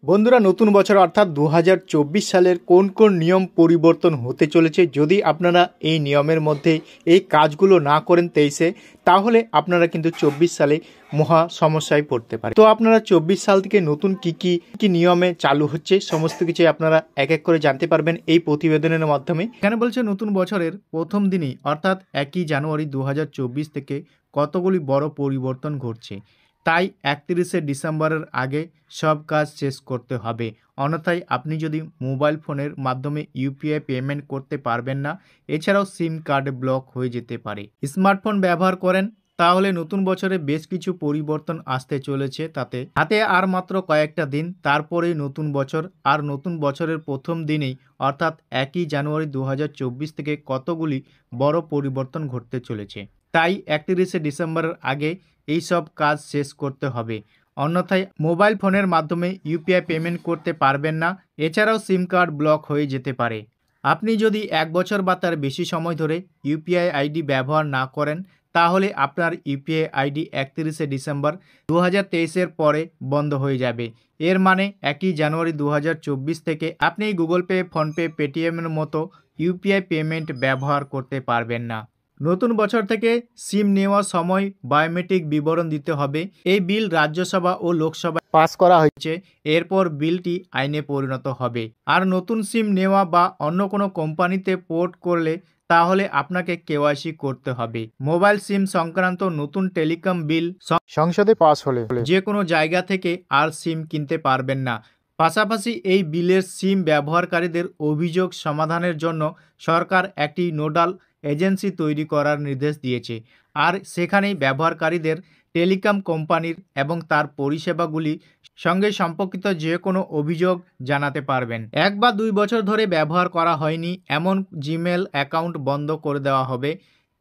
বন্ধুরা, নতুন বছর অর্থাৎ 2024 সালের কোন কোন নিয়ম পরিবর্তন হতে চলেছে, যদি আপনারা এই নিয়মের মধ্যে এই কাজগুলো না করেন 23-এ, তাহলে আপনারা কিন্তু 24 সালে মহা সমস্যায় পড়তে পারে। তো আপনারা 24 সাল থেকে নতুন কি নিয়মে চালু হচ্ছে সমস্ত কিছু আপনারা এক এক করে জানতে পারবেন এই প্রতিবেদনের মাধ্যমে। এখানে বলছে নতুন বছরের প্রথম দিনই অর্থাৎ 1 জানুয়ারি 2024 থেকে কতগুলি বড় পরিবর্তন ঘটছে, তাই 31 ডিসেম্বরের আগে সব কাজ শেষ করতে হবে। অন্যথায় আপনি যদি মোবাইল ফোনের মাধ্যমে ইউপিআই পেমেন্ট করতে পারবেন না, এছাড়াও সিম কার্ড ব্লক হয়ে যেতে পারে। স্মার্টফোন ব্যবহার করেন তাহলে নতুন বছরে বেশ কিছু পরিবর্তন আসতে চলেছে। তাতে হাতে আর মাত্র কয়েকটা দিন, তারপরেই নতুন বছর। আর নতুন বছরের প্রথম দিনেই অর্থাৎ 1 জানুয়ারি 2024 থেকে কতগুলি বড় পরিবর্তন ঘটতে চলেছে, তাই 31 ডিসেম্বরের আগে এই সব কাজ শেষ করতে হবে। অন্যথায় মোবাইল ফোনের মাধ্যমে ইউপিআই পেমেন্ট করতে পারবেন না, এছাড়াও সিম কার্ড ব্লক হয়ে যেতে পারে। আপনি যদি 1 বছর বা তার বেশি সময় ধরে ইউপিআই আইডি ব্যবহার না করেন, তাহলে আপনার ইউপিআই আইডি 31 ডিসেম্বর 2023-এর পরে বন্ধ হয়ে যাবে। এর মানে 1 জানুয়ারি 2024 থেকে আপনি গুগল পে, ফোনপে, পেটিএমের মতো ইউপিআই পেমেন্ট ব্যবহার করতে পারবেন না। নতুন বছর থেকে সিম নেওয়ার সময় বায়োমেট্রিক বিবরণ দিতে হবে। এই বিল রাজ্যসভা ও লোকসভায় পাস করা হয়েছে, এরপর বিলটি আইনে পরিণত হবে। আর নতুন সিম নেওয়া বা অন্য কোনো কোম্পানিতে পোর্ট করলে তাহলে আপনাকে কেওয়াইসি করতে হবে। মোবাইল সিম সংক্রান্ত নতুন টেলিকম বিল সংসদে পাস হলে যে কোনো জায়গা থেকে আর সিম কিনতে পারবেন না। পাশাপাশি এই বিলের সিম ব্যবহারকারীদের অভিযোগ সমাধানের জন্য সরকার একটি নোডাল এজেন্সি তৈরি করার নির্দেশ দিয়েছে, আর সেখানেই ব্যবহারকারীদের টেলিকম কোম্পানির এবং তার পরিষেবাগুলি সঙ্গে সম্পর্কিত যে কোনো অভিযোগ জানাতে পারবেন। 1 বা 2 বছর ধরে ব্যবহার করা হয়নি এমন জিমেল অ্যাকাউন্ট বন্ধ করে দেওয়া হবে।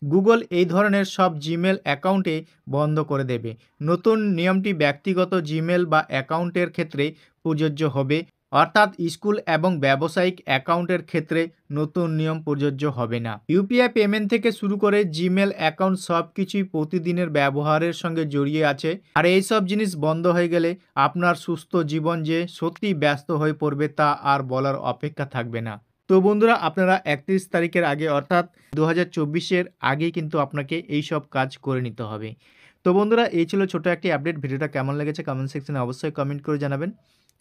গুগল এই ধরনের সব জিমেল অ্যাকাউন্টে বন্ধ করে দেবে। নতুন নিয়মটি ব্যক্তিগত জিমেল বা অ্যাকাউন্টের ক্ষেত্রে প্রযোজ্য হবে, অর্থাৎ স্কুল এবং ব্যবসায়িক অ্যাকাউন্টের ক্ষেত্রে নতুন নিয়ম প্রযোজ্য হবে না। ইউপিআই পেমেন্ট থেকে শুরু করে জিমেল অ্যাকাউন্ট সব কিছুই প্রতিদিনের ব্যবহারের সঙ্গে জড়িয়ে আছে, আর এই সব জিনিস বন্ধ হয়ে গেলে আপনার সুস্থ জীবন যে সত্যি ব্যস্ত হয়ে পড়বে তা আর বলার অপেক্ষা থাকবে না। তো বন্ধুরা, আপনারা 31 তারিখের আগে অর্থাৎ 2024-এর আগেই কিন্তু আপনাকে এই সব কাজ করে নিতে হবে। তো বন্ধুরা, এই ছিল ছোট একটি আপডেট। ভিডিওটা কেমন লেগেছে কমেন্ট সেকশনে অবশ্যই কমেন্ট করে জানাবেন।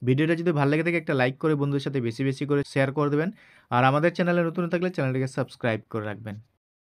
ভিডিওটা যদি ভালো লেগে থাকে একটা লাইক করে বন্ধুদের সাথে বেশি বেশি করে শেয়ার করে দেবেন, আর আমাদের চ্যানেলে নতুন থাকলে চ্যানেলটিকে সাবস্ক্রাইব করে রাখবেন।